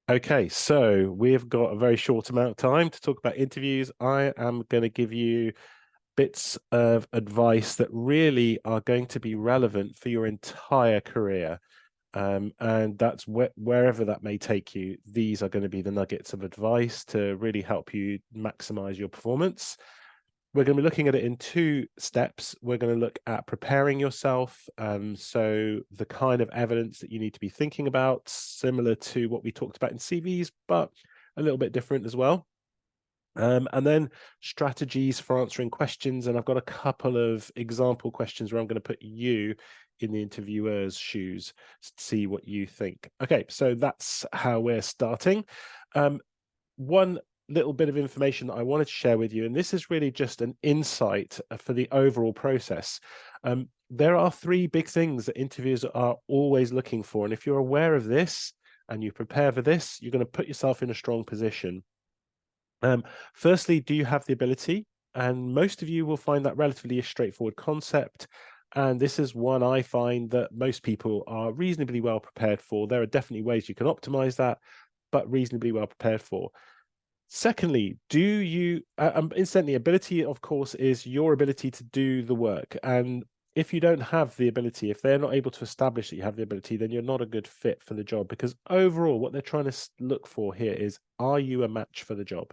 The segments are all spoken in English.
Okay, so we've got a very short amount of time to talk about interviews. I am going to give you bits of advice that really are going to be relevant for your entire career. And that's wherever that may take you. These are going to be the nuggets of advice to really help you maximize your performance. We're going to be looking at it in two steps. We're going to look at preparing yourself. So the kind of evidence that you need to be thinking about, similar to what we talked about in CVs, but a little bit different as well. And then strategies for answering questions. And I've got a couple of example questions where I'm going to put you in the interviewer's shoes to see what you think. Okay, so that's how we're starting. One little bit of information that I wanted to share with you, and this is really just an insight for the overall process. There are three big things that interviewers are always looking for. And if you're aware of this and you prepare for this, you're going to put yourself in a strong position. Firstly, do you have the ability? And most of you will find that relatively a straightforward concept. And this is one I find that most people are reasonably well prepared for. There are definitely ways you can optimize that, but reasonably well prepared for. Secondly, do you, incidentally, ability, of course, is your ability to do the work. And if you don't have the ability, if they're not able to establish that you have the ability, then you're not a good fit for the job. Because overall, what they're trying to look for here is, are you a match for the job?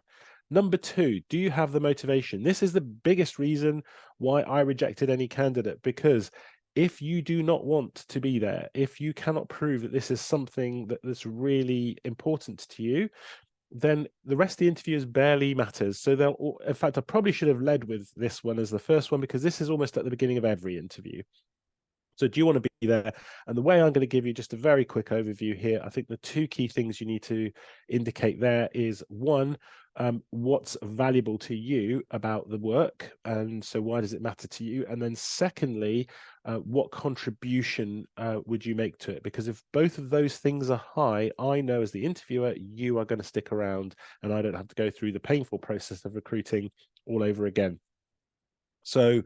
Number two, do you have the motivation? This is the biggest reason why I rejected any candidate, because if you do not want to be there, if you cannot prove that this is something that's really important to you, then the rest of the interviews barely matters. So they'll, in fact, I probably should have led with this one as the first one, because this is almost at the beginning of every interview. So do you want to be there? And the way I'm going to give you just a very quick overview here, I think the two key things you need to indicate there is one, what's valuable to you about the work, and so why does it matter to you? And then secondly, what contribution would you make to it? Because if both of those things are high, I know as the interviewer, you are going to stick around and I don't have to go through the painful process of recruiting all over again. So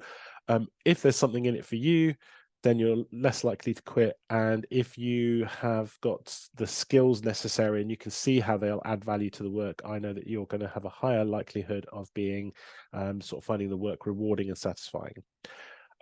if there's something in it for you, then you're less likely to quit. And if you have got the skills necessary and you can see how they'll add value to the work, I know that you're going to have a higher likelihood of being sort of finding the work rewarding and satisfying.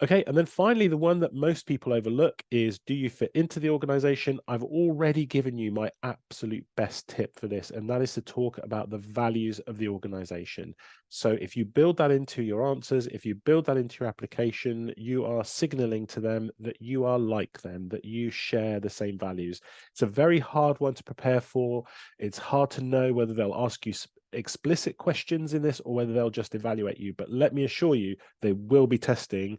Okay, and then finally, the one that most people overlook is, do you fit into the organization? I've already given you my absolute best tip for this, and that is to talk about the values of the organization. So if you build that into your answers, if you build that into your application, you are signaling to them that you are like them, that you share the same values. It's a very hard one to prepare for. It's hard to know whether they'll ask you explicit questions in this or whether they'll just evaluate you. But let me assure you, they will be testing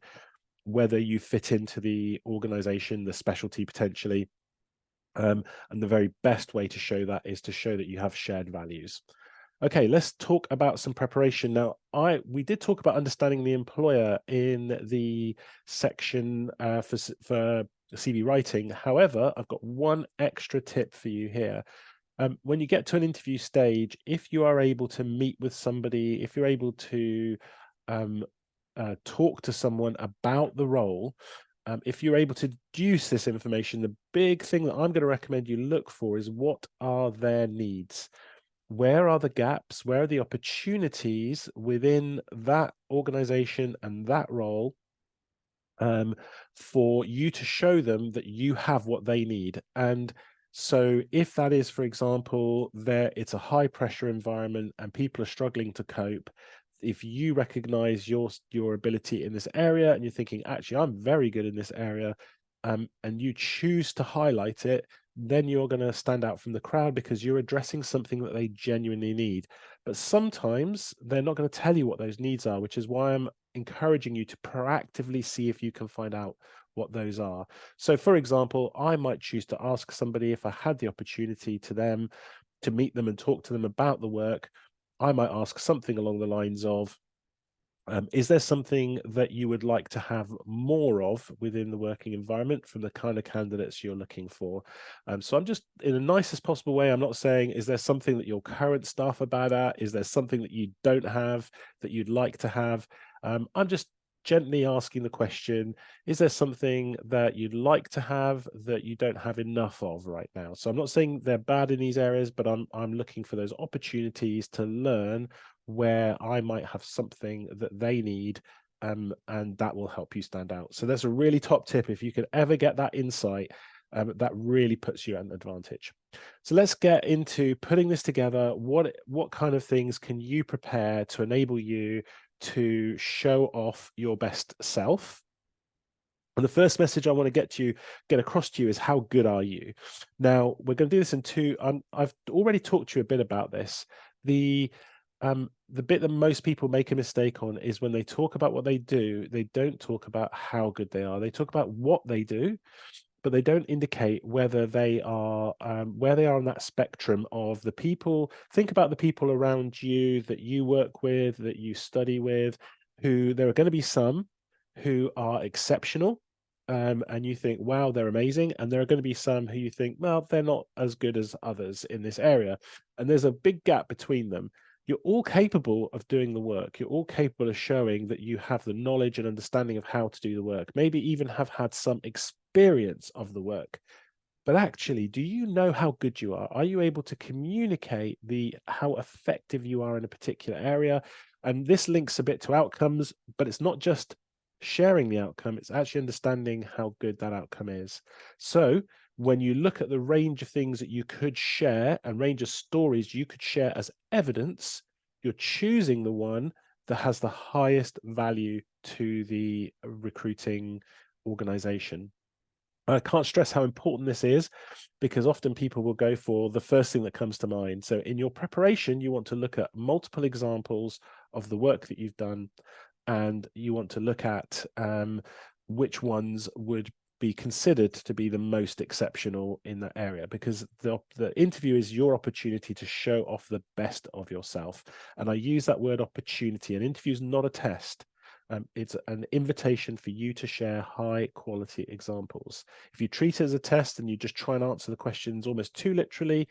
whether you fit into the organization, the specialty potentially. And the very best way to show that is to show that you have shared values. Okay, let's talk about some preparation. Now, we did talk about understanding the employer in the section for CV writing. However, I've got one extra tip for you here. When you get to an interview stage, if you are able to meet with somebody, if you're able to talk to someone about the role, if you're able to deduce this information, the big thing that I'm going to recommend you look for is, what are their needs? Where are the gaps? Where are the opportunities within that organization and that role for you to show them that you have what they need? And so if that is, for example, it's a high pressure environment and people are struggling to cope, if you recognize your ability in this area and you're thinking, actually, I'm very good in this area, and you choose to highlight it, then you're going to stand out from the crowd because you're addressing something that they genuinely need. But sometimes they're not going to tell you what those needs are, which is why I'm encouraging you to proactively see if you can find out what those are. So, for example, I might choose to ask somebody, if I had the opportunity to meet them and talk to them about the work, I might ask something along the lines of, is there something that you would like to have more of within the working environment from the kind of candidates you're looking for? So I'm just, in the nicest possible way, I'm not saying, is there something that your current staff are bad at? Is there something that you don't have that you'd like to have? I'm just gently asking the question, is there something that you'd like to have that you don't have enough of right now? So I'm not saying they're bad in these areas, but I'm looking for those opportunities to learn where I might have something that they need, and that will help you stand out. So that's a really top tip. If you could ever get that insight, that really puts you at an advantage. So let's get into putting this together. What kind of things can you prepare to enable you to show off your best self? And the first message I want to get across to you is, how good are you? Now, we're going to do this in two. I've already talked to you a bit about this. The bit that most people make a mistake on is when they talk about what they do, they don't talk about how good they are. They talk about what they do, but they don't indicate whether they are where they are on that spectrum of the people. Think about the people around you that you work with, that you study with, who there are going to be some who are exceptional, and you think, wow, they're amazing. And there are going to be some who you think, well, they're not as good as others in this area. And there's a big gap between them. You're all capable of doing the work. You're all capable of showing that you have the knowledge and understanding of how to do the work, maybe even have had some experience of the work. But actually, do you know how good you are? Are you able to communicate how effective you are in a particular area? And this links a bit to outcomes, but it's not just sharing the outcome, it's actually understanding how good that outcome is. So when you look at the range of things that you could share and range of stories you could share as evidence, you're choosing the one that has the highest value to the recruiting organization. I can't stress how important this is, because often people will go for the first thing that comes to mind. So in your preparation, you want to look at multiple examples of the work that you've done, and you want to look at which ones would be considered to be the most exceptional in that area, because the interview is your opportunity to show off the best of yourself. And I use that word opportunity. An interview is not a test. It's an invitation for you to share high quality examples. If you treat it as a test and you just try and answer the questions almost too literally,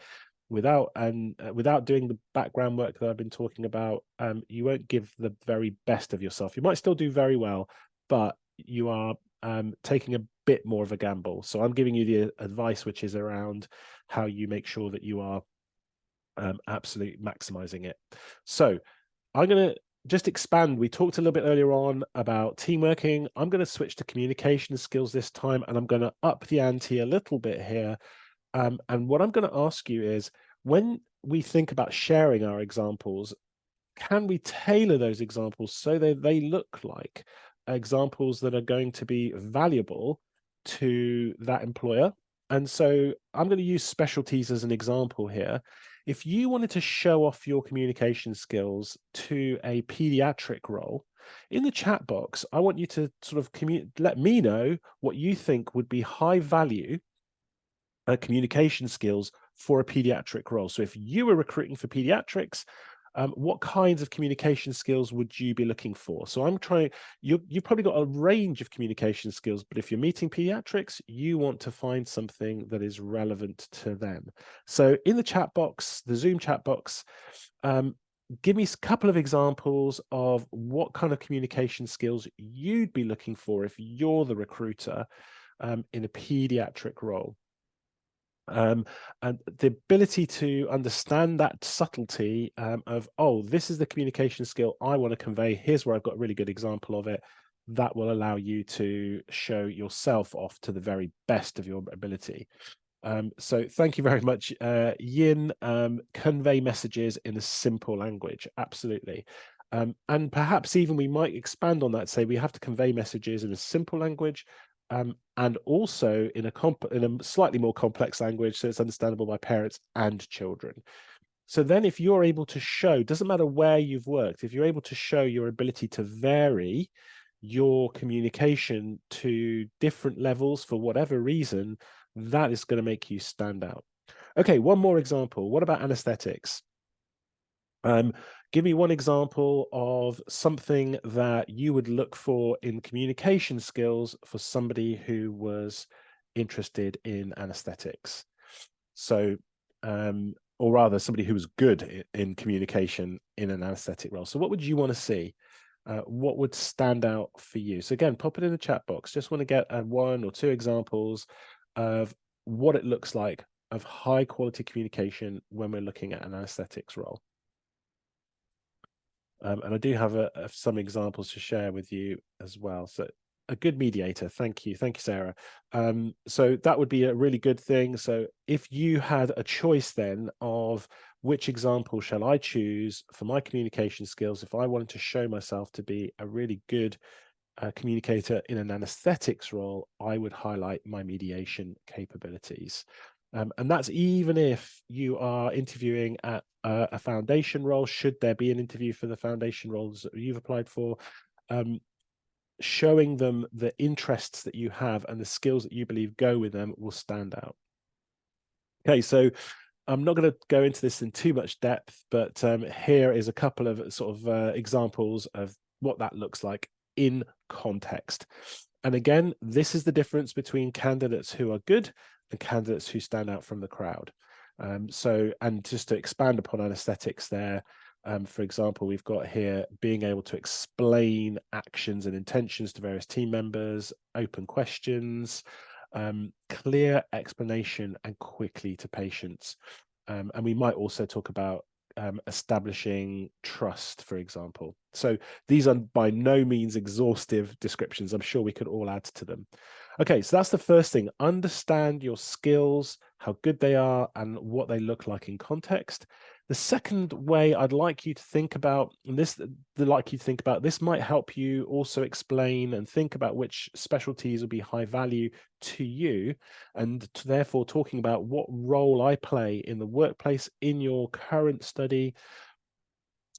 without doing the background work that I've been talking about, you won't give the very best of yourself. You might still do very well, but you are taking a bit more of a gamble. So I'm giving you the advice which is around how you make sure that you are absolutely maximizing it. So I'm going to just expand. We talked a little bit earlier on about team working. I'm going to switch to communication skills this time, and I'm going to up the ante a little bit here. And what I'm going to ask you is, when we think about sharing our examples, can we tailor those examples so they look like examples that are going to be valuable to that employer? And so I'm going to use specialties as an example here. If you wanted to show off your communication skills to a pediatric role, in the chat box, I want you to sort of let me know what you think would be high value communication skills for a pediatric role. So if you were recruiting for pediatrics, what kinds of communication skills would you be looking for? So I'm trying, you've probably got a range of communication skills, but if you're meeting pediatrics, you want to find something that is relevant to them. So in the chat box, the Zoom chat box, give me a couple of examples of what kind of communication skills you'd be looking for if you're the recruiter in a pediatric role. And the ability to understand that subtlety of, oh, this is the communication skill I want to convey. Here's where I've got a really good example of it. That will allow you to show yourself off to the very best of your ability. So thank you very much, Yin. Convey messages in a simple language. Absolutely. And perhaps even we might expand on that, say we have to convey messages in a simple language, and also in a slightly more complex language, so it's understandable by parents and children. So then if you're able to show, doesn't matter where you've worked, if you're able to show your ability to vary your communication to different levels for whatever reason, that is going to make you stand out. Okay, one more example. What about anesthetics? Give me one example of something that you would look for in communication skills for somebody who was interested in anesthetics. So, or rather, somebody who was good in communication in an anesthetic role. So what would you want to see? what would stand out for you? So again, pop it in the chat box. Just want to get one or two examples of what it looks like of high quality communication when we're looking at an anesthetics role. And I do have some examples to share with you as well. So a good mediator. Thank you, Sarah. So that would be a really good thing. So if you had a choice then of which example shall I choose for my communication skills, if I wanted to show myself to be a really good communicator in an anesthetics role, I would highlight my mediation capabilities. And that's even if you are interviewing at a foundation role, should there be an interview for the foundation roles that you've applied for, showing them the interests that you have and the skills that you believe go with them will stand out. Okay, so I'm not going to go into this in too much depth, but here is a couple of sort of examples of what that looks like in context. And again, this is the difference between candidates who are good and candidates who stand out from the crowd. And just to expand upon anesthetics there, for example, we've got here being able to explain actions and intentions to various team members, open questions, clear explanation, and quickly to patients. And we might also talk about establishing trust, for example. So these are by no means exhaustive descriptions. I'm sure we could all add to them. Okay, so that's the first thing. Understand your skills, how good they are, and what they look like in context. The second way I'd like you to think about, and this might help you also explain and think about which specialties will be high value to you, and therefore talking about what role I play in the workplace in your current study.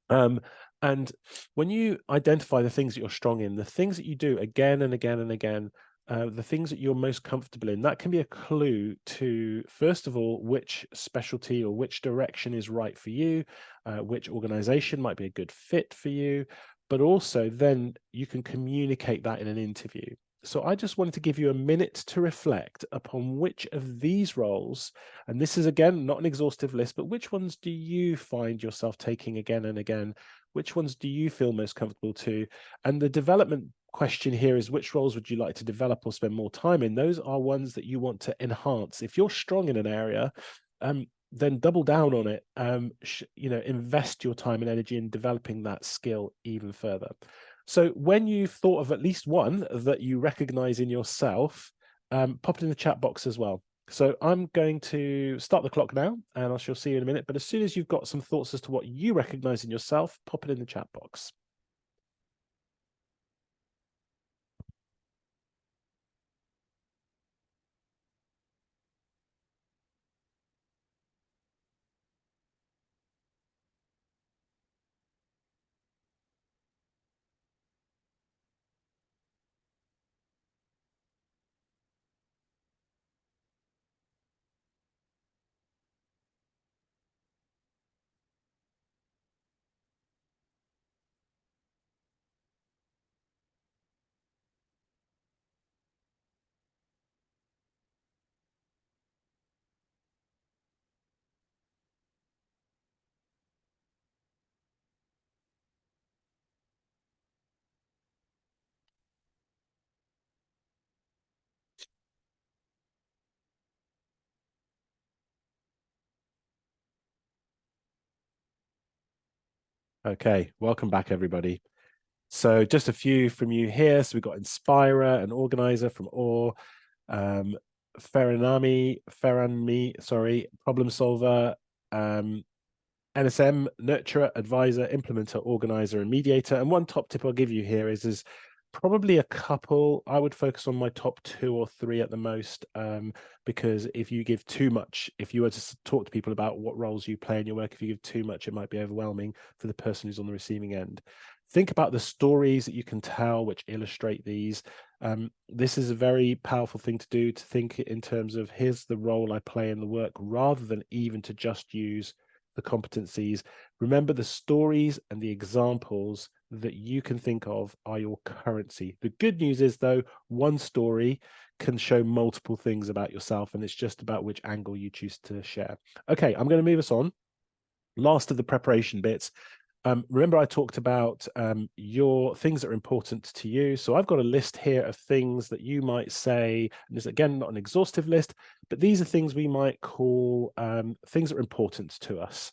And when you identify the things that you're strong in, the things that you do again and again and again, the things that you're most comfortable in, that can be a clue to, first of all, which specialty or which direction is right for you, which organization might be a good fit for you, but also then you can communicate that in an interview. So I just wanted to give you a minute to reflect upon which of these roles, and this is again not an exhaustive list, but which ones do you find yourself taking again and again? Which ones do you feel most comfortable to? And the development question here is, which roles would you like to develop or spend more time in? Those are ones that you want to enhance. If you're strong in an area, then double down on it. Invest your time and energy in developing that skill even further. So when you've thought of at least one that you recognize in yourself, pop it in the chat box as well. So I'm going to start the clock now, and I shall see you in a minute. But as soon as you've got some thoughts as to what you recognize in yourself, pop it in the chat box. Okay, welcome back, everybody. So just a few from you here. So we've got Inspirer, an organizer from OR, Ferranmi, sorry, problem solver, NSM, nurturer, advisor, implementer, organizer, and mediator. And one top tip I'll give you here is probably a couple. I would focus on my top 2 or 3 at the most, because if you give too much, if you were to talk to people about what roles you play in your work, if you give too much, it might be overwhelming for the person who's on the receiving end. Think about the stories that you can tell which illustrate these. This is a very powerful thing to do, to think in terms of here's the role I play in the work, rather than even to just use the competencies. Remember, the stories and the examples that you can think of are your currency. The good news is, though, one story can show multiple things about yourself, and it's just about which angle you choose to share. Okay, I'm going to move us on. Last of the preparation bits. Remember, I talked about your things that are important to you. So I've got a list here of things that you might say, and this again, not an exhaustive list, but these are things we might call things that are important to us.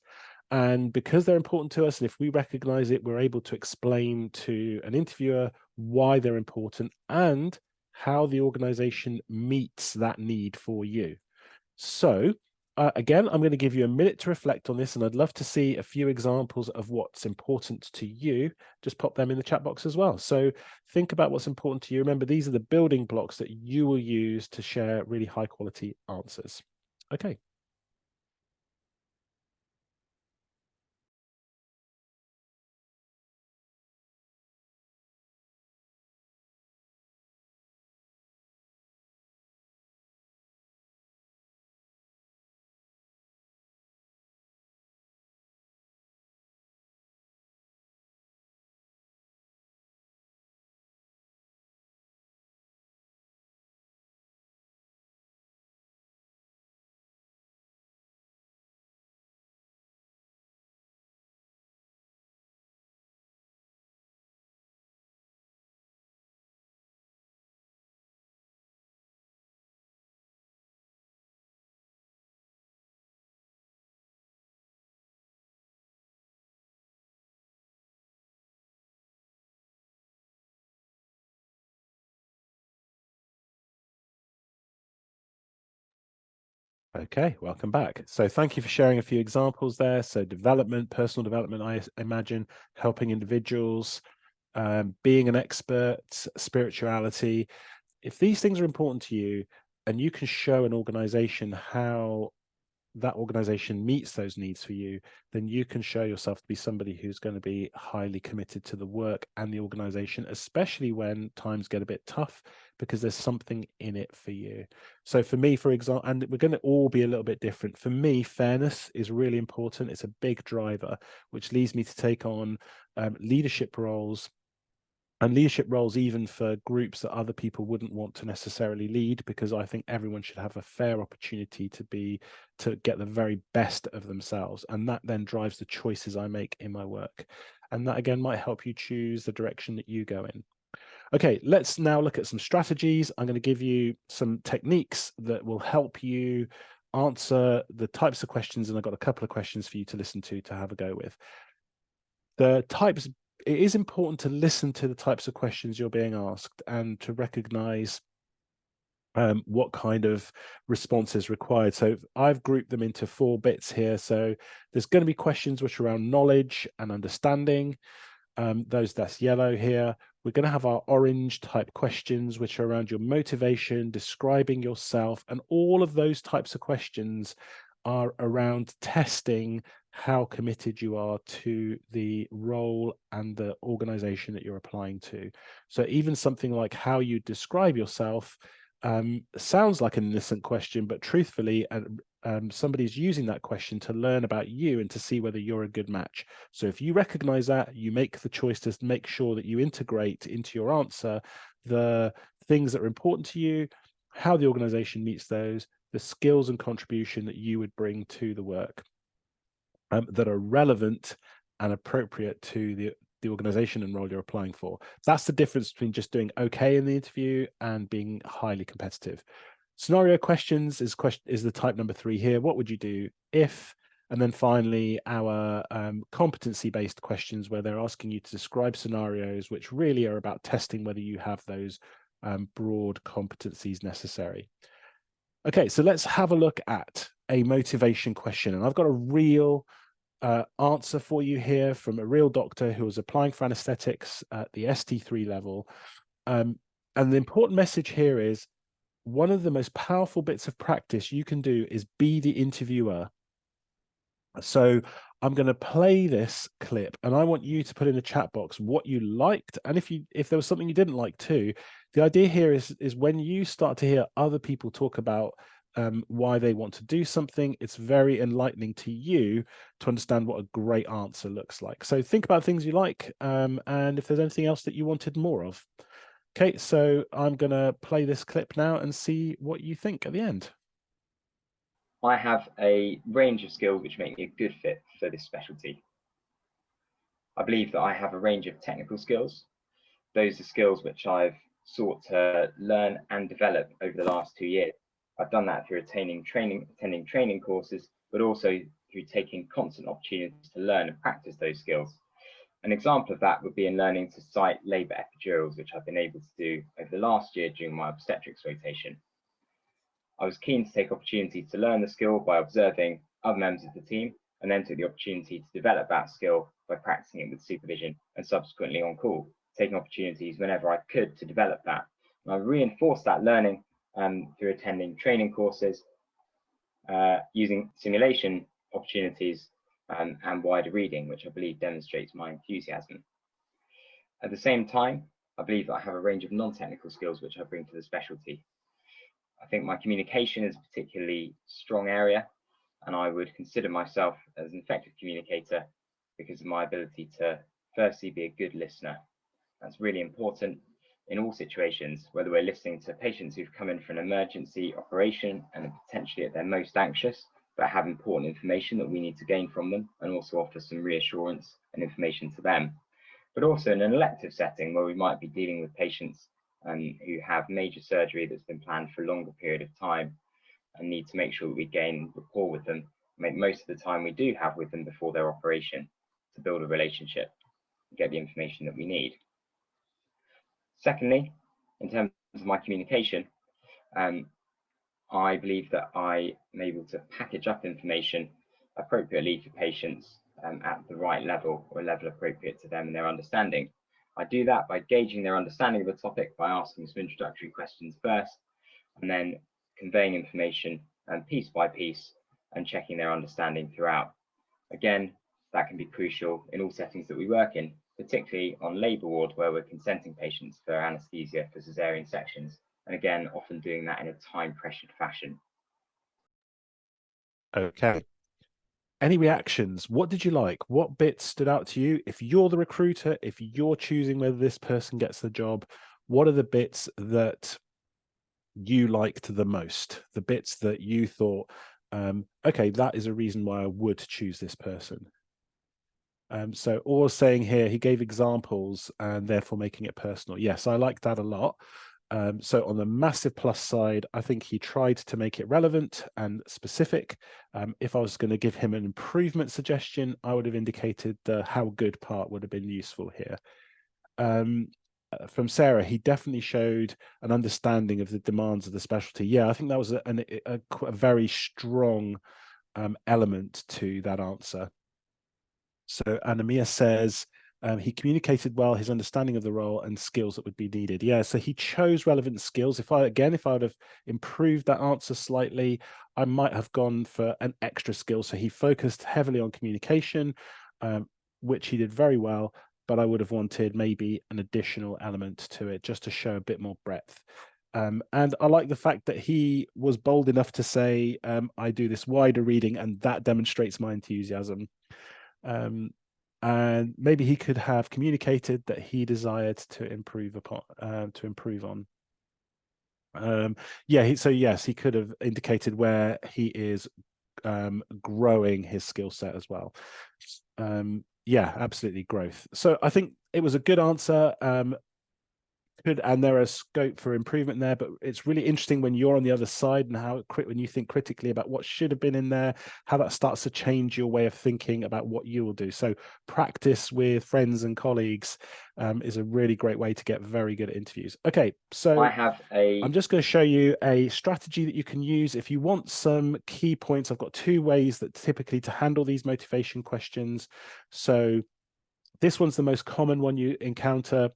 And because they're important to us, and if we recognize it, we're able to explain to an interviewer why they're important and how the organization meets that need for you. So again, I'm going to give you a minute to reflect on this, and I'd love to see a few examples of what's important to you. Just pop them in the chat box as well. So think about what's important to you. Remember, these are the building blocks that you will use to share really high quality answers. Okay. Okay, welcome back. So thank you for sharing a few examples there. So development, personal development, I imagine, helping individuals, being an expert, spirituality. If these things are important to you and you can show an organization how that organization meets those needs for you, then you can show yourself to be somebody who's going to be highly committed to the work and the organization, especially when times get a bit tough, because there's something in it for you. So for me, for example, and we're going to all be a little bit different. For me, fairness is really important. It's a big driver, which leads me to take on leadership roles, and leadership roles even for groups that other people wouldn't want to necessarily lead, because I think everyone should have a fair opportunity to get the very best of themselves, and that then drives the choices I make in my work, and that again might help you choose the direction that you go in. Okay, let's now look at some strategies. I'm going to give you some techniques that will help you answer the types of questions, and I've got a couple of questions for you to listen to have a go with. The types, it is important to listen to the types of questions you're being asked and to recognize what kind of response is required. So I've grouped them into 4 bits here. So there's going to be questions which are around knowledge and understanding. That's yellow here. We're going to have our orange type questions, which are around your motivation, describing yourself, and all of those types of questions are around testing how committed you are to the role and the organization that you're applying to. So even something like how you describe yourself sounds like an innocent question, but truthfully, somebody's using that question to learn about you and to see whether you're a good match. So if you recognize that, you make the choice to make sure that you integrate into your answer the things that are important to you, how the organization meets those, the skills and contribution that you would bring to the work that are relevant and appropriate to the organization and role you're applying for. That's the difference between just doing okay in the interview and being highly competitive. Scenario questions is the type number 3 here. What would you do if? And then finally, our competency-based questions, where they're asking you to describe scenarios which really are about testing whether you have those broad competencies necessary. Okay, so let's have a look at a motivation question. And I've got a real answer for you here from a real doctor who was applying for anesthetics at the ST3 level. And the important message here is one of the most powerful bits of practice you can do is be the interviewer. So I'm going to play this clip, and I want you to put in the chat box what you liked, and if there was something you didn't like too. The idea here is when you start to hear other people talk about why they want to do something, it's very enlightening to you to understand what a great answer looks like. So think about things you like, and if there's anything else that you wanted more of. Okay, so I'm going to play this clip now and see what you think at the end. I have a range of skills which make me a good fit for this specialty. I believe that I have a range of technical skills. Those are skills which I've sought to learn and develop over the last 2 years. I've done that through attending training courses, but also through taking constant opportunities to learn and practice those skills. An example of that would be in learning to site labour epidurals, which I've been able to do over the last year during my obstetrics rotation. I was keen to take opportunity to learn the skill by observing other members of the team, and then took the opportunity to develop that skill by practicing it with supervision and subsequently on call, taking opportunities whenever I could to develop that. And I reinforced that learning through attending training courses, using simulation opportunities and wider reading, which I believe demonstrates my enthusiasm. At the same time, I believe that I have a range of non-technical skills which I bring to the specialty. I think my communication is a particularly strong area, and I would consider myself as an effective communicator because of my ability to firstly be a good listener. That's really important in all situations, whether we're listening to patients who've come in for an emergency operation and are potentially at their most anxious, but have important information that we need to gain from them, and also offer some reassurance and information to them. But also in an elective setting where we might be dealing with patients who have major surgery that's been planned for a longer period of time and need to make sure that we gain rapport with them, make most of the time we do have with them before their operation to build a relationship and get the information that we need. Secondly, in terms of my communication, I believe that I am able to package up information appropriately for patients at the right level, or a level appropriate to them and their understanding. I do that by gauging their understanding of the topic by asking some introductory questions first, and then conveying information piece by piece and checking their understanding throughout. Again, that can be crucial in all settings that we work in, particularly on labour ward where we're consenting patients for anaesthesia for caesarean sections, and again, often doing that in a time-pressured fashion. Okay. Any reactions? What did you like? What bits stood out to you? If you're the recruiter, if you're choosing whether this person gets the job, what are the bits that you liked the most? The bits that you thought, okay, that is a reason why I would choose this person. So all saying here, he gave examples and therefore making it personal. Yes, I like that a lot. So on the massive plus side, I think he tried to make it relevant and specific. If I was going to give him an improvement suggestion, I would have indicated the how good part would have been useful here. From Sarah, he definitely showed an understanding of the demands of the specialty. Yeah, I think that was a very strong element to that answer. So Anamia says, he communicated well his understanding of the role and skills that would be needed. Yeah, so he chose relevant skills. If I would have improved that answer slightly, I might have gone for an extra skill. So he focused heavily on communication, which he did very well, but I would have wanted maybe an additional element to it just to show a bit more breadth. And I like the fact that he was bold enough to say, I do this wider reading, and that demonstrates my enthusiasm. And maybe he could have communicated that he desired to improve on. Yeah, so yes, he could have indicated where he is growing his skill set as well. Yeah, absolutely, growth. So I think it was a good answer. And there is scope for improvement there, but it's really interesting when you're on the other side and how when you think critically about what should have been in there, how that starts to change your way of thinking about what you will do. So practice with friends and colleagues is a really great way to get very good at interviews. Okay, so I'm just going to show you a strategy that you can use if you want some key points. I've got 2 ways that typically to handle these motivation questions. So this one's the most common one you encounter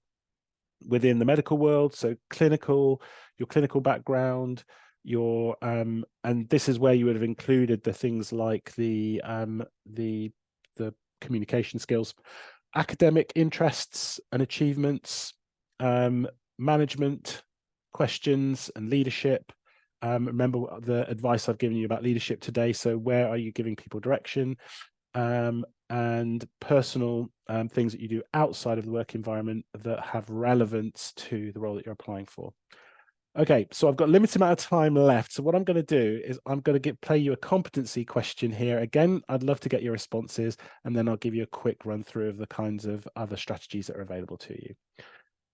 within the medical world. So your clinical background, and this is where you would have included the things like the communication skills, academic interests and achievements, management questions and leadership. Remember the advice I've given you about leadership today. So where are you giving people direction? And personal things that you do outside of the work environment that have relevance to the role that you're applying for. Okay, so I've got a limited amount of time left. So what I'm going to do is I'm going to play you a competency question here. Again, I'd love to get your responses, and then I'll give you a quick run through of the kinds of other strategies that are available to you.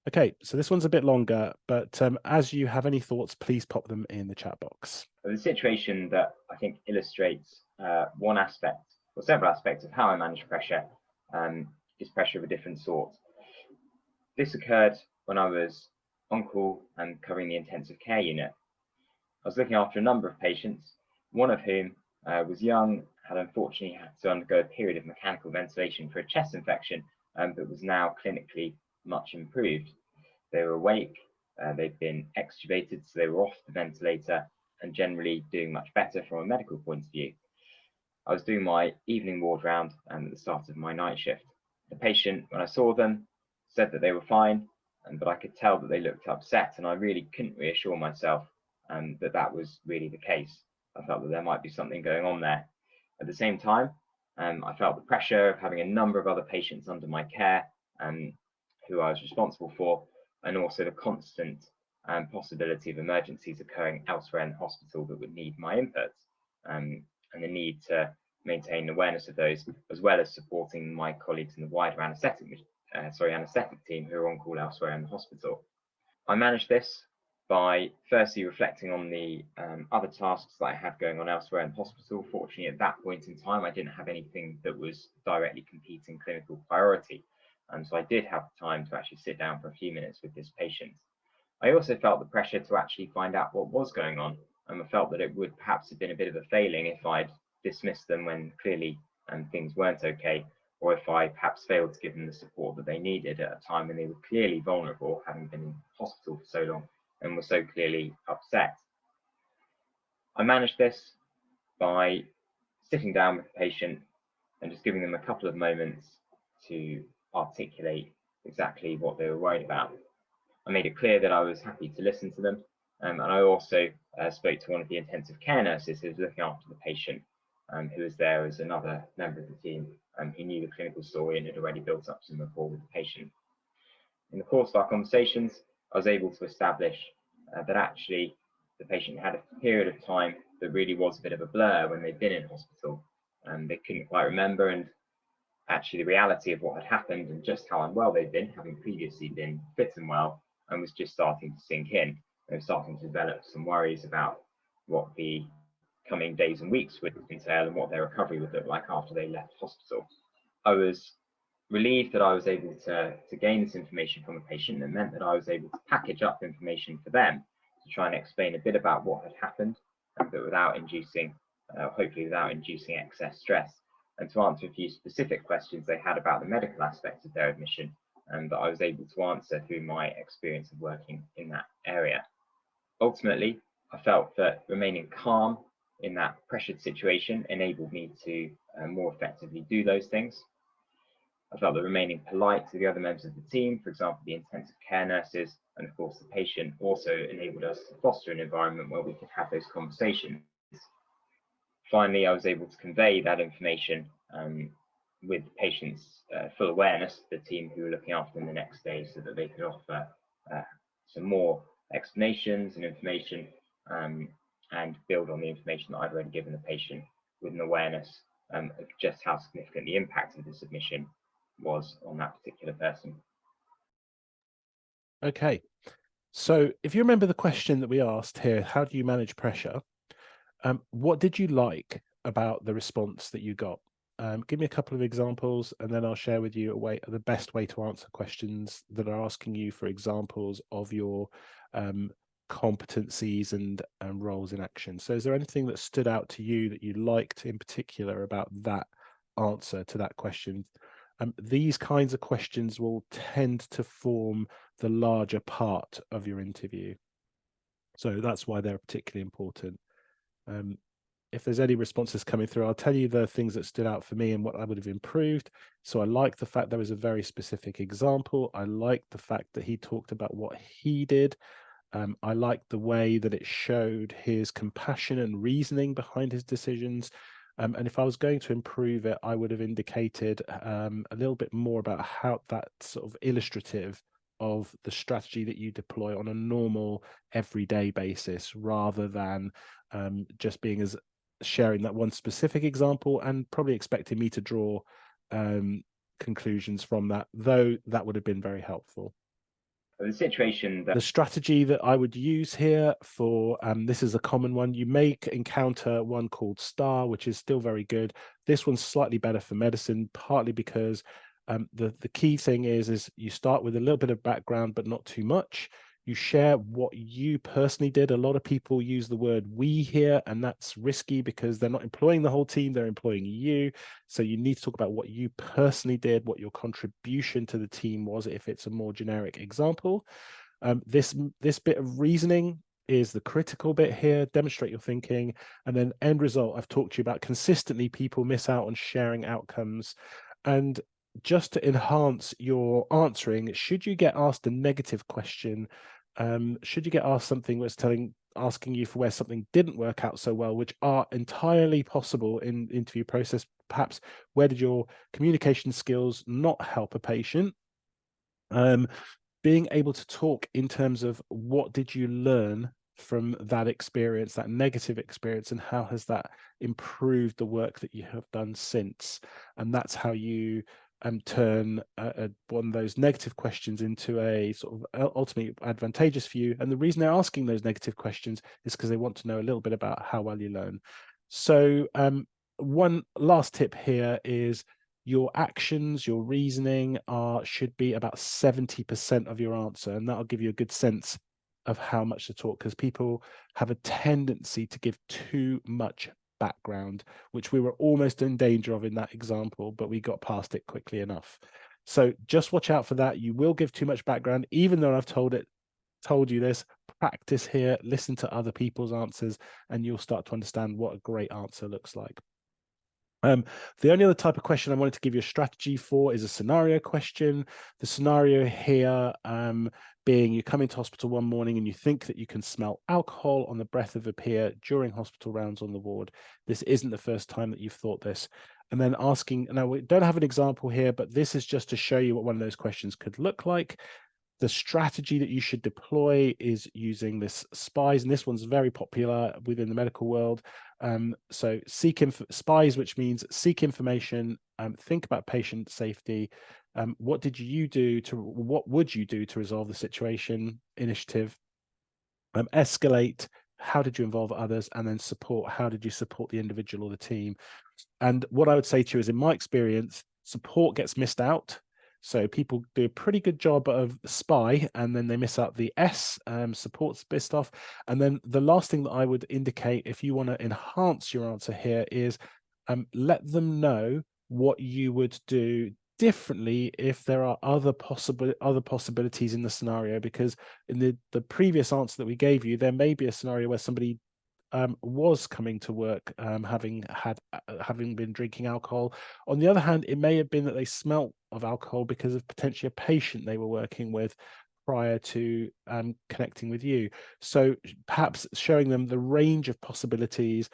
Okay, so this one's a bit longer, but as you have any thoughts, please pop them in the chat box. The situation that I think illustrates one aspect or several aspects of how I manage pressure is pressure of a different sort. This occurred when I was on call and covering the intensive care unit. I was looking after a number of patients, one of whom was young, had unfortunately had to undergo a period of mechanical ventilation for a chest infection, but was now clinically much improved. They were awake, they'd been extubated, so they were off the ventilator and generally doing much better from a medical point of view. I was doing my evening ward round at the start of my night shift. The patient, when I saw them, said that they were fine, but I could tell that they looked upset, and I really couldn't reassure myself that that was really the case. I felt that there might be something going on there. At the same time, I felt the pressure of having a number of other patients under my care who I was responsible for, and also the constant possibility of emergencies occurring elsewhere in the hospital that would need my input, and the need to maintain awareness of those, as well as supporting my colleagues in the wider anaesthetic team who are on call elsewhere in the hospital. I managed this by firstly reflecting on the other tasks that I had going on elsewhere in the hospital. Fortunately, at that point in time, I didn't have anything that was directly competing clinical priority. So I did have time to actually sit down for a few minutes with this patient. I also felt the pressure to actually find out what was going on, and I felt that it would perhaps have been a bit of a failing if I'd dismissed them when clearly things weren't okay, or if I perhaps failed to give them the support that they needed at a time when they were clearly vulnerable, having been in hospital for so long and were so clearly upset. I managed this by sitting down with the patient and just giving them a couple of moments to articulate exactly what they were worried about. I made it clear that I was happy to listen to them, and I also spoke to one of the intensive care nurses who was looking after the patient, who was there as another member of the team, who knew the clinical story and had already built up some rapport with the patient. In the course of our conversations, I was able to establish that actually the patient had a period of time that really was a bit of a blur when they'd been in hospital, and they couldn't quite remember, and actually the reality of what had happened and just how unwell they'd been, having previously been fit and well, and was just starting to sink in. They were starting to develop some worries about what the coming days and weeks would entail and what their recovery would look like after they left hospital. I was relieved that I was able to gain this information from a patient, and meant that I was able to package up information for them to try and explain a bit about what had happened, but without inducing, hopefully without inducing excess stress, and to answer a few specific questions they had about the medical aspects of their admission, and that I was able to answer through my experience of working in that area. Ultimately, I felt that remaining calm in that pressured situation enabled me to more effectively do those things. I felt that remaining polite to the other members of the team, for example, the intensive care nurses, and of course the patient, also enabled us to foster an environment where we could have those conversations. Finally, I was able to convey that information with the patient's full awareness to the team who were looking after them the next day, so that they could offer some more explanations and information, and build on the information that I'd already given the patient, with an awareness of just how significant the impact of the submission was on that particular person. Okay, so if you remember the question that we asked here, how do you manage pressure? What did you like about the response that you got? Give me a couple of examples, and then I'll share with you the best way to answer questions that are asking you for examples of your competencies and roles in action. So is there anything that stood out to you that you liked in particular about that answer to that question? These kinds of questions will tend to form the larger part of your interview. So that's why they're particularly important. If there's any responses coming through, I'll tell you the things that stood out for me and what I would have improved. So I like the fact there was a very specific example. I like the fact that he talked about what he did. I liked the way that it showed his compassion and reasoning behind his decisions. And if I was going to improve it, I would have indicated a little bit more about how that sort of illustrative of the strategy that you deploy on a normal everyday basis, rather than just being as sharing that one specific example and probably expecting me to draw conclusions from that, though that would have been very helpful. The situation that the strategy that I would use here for this is a common one. You may encounter one called STAR, which is still very good. This one's slightly better for medicine, partly because the key thing is you start with a little bit of background, but not too much. You share what you personally did. A lot of people use the word we here, and that's risky because they're not employing the whole team, they're employing you. So you need to talk about what you personally did, what your contribution to the team was, if it's a more generic example. This bit of reasoning is the critical bit here. Demonstrate your thinking. And then end result, I've talked to you about consistently people miss out on sharing outcomes. And just to enhance your answering, should you get asked a negative question, should you get asked something that's asking you for where something didn't work out so well, which are entirely possible in the interview process, perhaps where did your communication skills not help a patient? Being able to talk in terms of what did you learn from that experience, that negative experience, and how has that improved the work that you have done since? And that's how you turn one of those negative questions into a sort of ultimately advantageous for you. And the reason they're asking those negative questions is because they want to know a little bit about how well you learn. So one last tip here is your actions, your reasoning should be about 70% of your answer, and that'll give you a good sense of how much to talk, because people have a tendency to give too much background, which we were almost in danger of in that example, but we got past it quickly enough. So just watch out for that. You will give too much background, even though I've told you this. Practice here, listen to other people's answers, and you'll start to understand what a great answer looks like. The only other type of question I wanted to give you a strategy for is a scenario question. The scenario here being you come into hospital one morning and you think that you can smell alcohol on the breath of a peer during hospital rounds on the ward. This isn't the first time that you've thought this. And then asking, now we don't have an example here, but this is just to show you what one of those questions could look like. The strategy that you should deploy is using this SPIES, and this one's very popular within the medical world. So SPIES, which means seek information, think about patient safety. What would you do to resolve the situation? Initiative. Escalate. How did you involve others? And then support. How did you support the individual or the team? And what I would say to you is, in my experience, support gets missed out. So people do a pretty good job of SPY, and then they miss out the S, support's missed off. And then the last thing that I would indicate, if you want to enhance your answer here, is let them know what you would do differently if there are other possibilities in the scenario, because in the previous answer that we gave you, there may be a scenario where somebody was coming to work having been drinking alcohol. On the other hand, it may have been that they smelt of alcohol because of potentially a patient they were working with prior to connecting with you. So perhaps showing them the range of possibilities,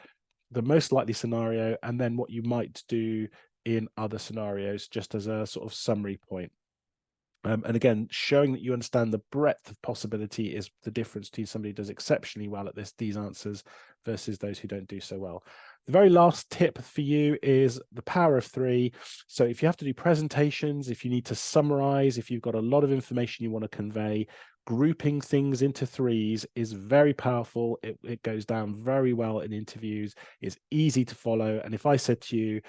the most likely scenario, and then what you might do in other scenarios, just as a sort of summary point. And again, showing that you understand the breadth of possibility is the difference between somebody who does exceptionally well at these answers versus those who don't do so well. The very last tip for you is the power of three. So if you have to do presentations, if you need to summarize, if you've got a lot of information you want to convey, grouping things into threes is very powerful. It goes down very well in interviews. It's easy to follow. And if I said to you,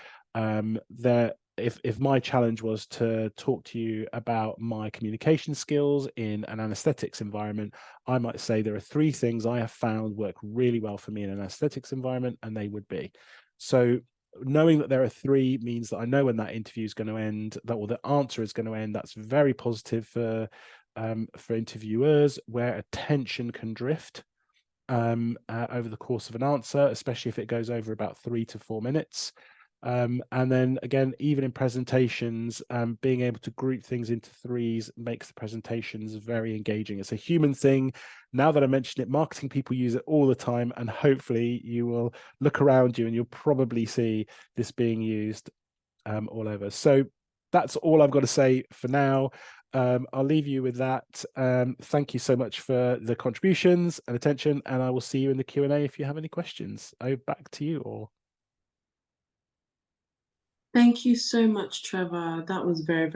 if my challenge was to talk to you about my communication skills in an anesthetics environment, I might say there are three things I have found work really well for me in an anesthetics environment, and they would be. So knowing that there are three means that I know when that interview is going to end, or the answer is going to end. That's very positive for interviewers, where attention can drift over the course of an answer, especially if it goes over about 3 to 4 minutes. And then again, even in presentations, being able to group things into threes makes the presentations very engaging. It's a human thing. Now that I mention it, marketing people use it all the time, and hopefully you will look around you and you'll probably see this being used all over. So that's all I've got to say for now. I'll leave you with that. Thank you so much for the contributions and attention, and I will see you in the Q&A if you have any questions. Back to you all. Thank you so much, Trevor. That was very,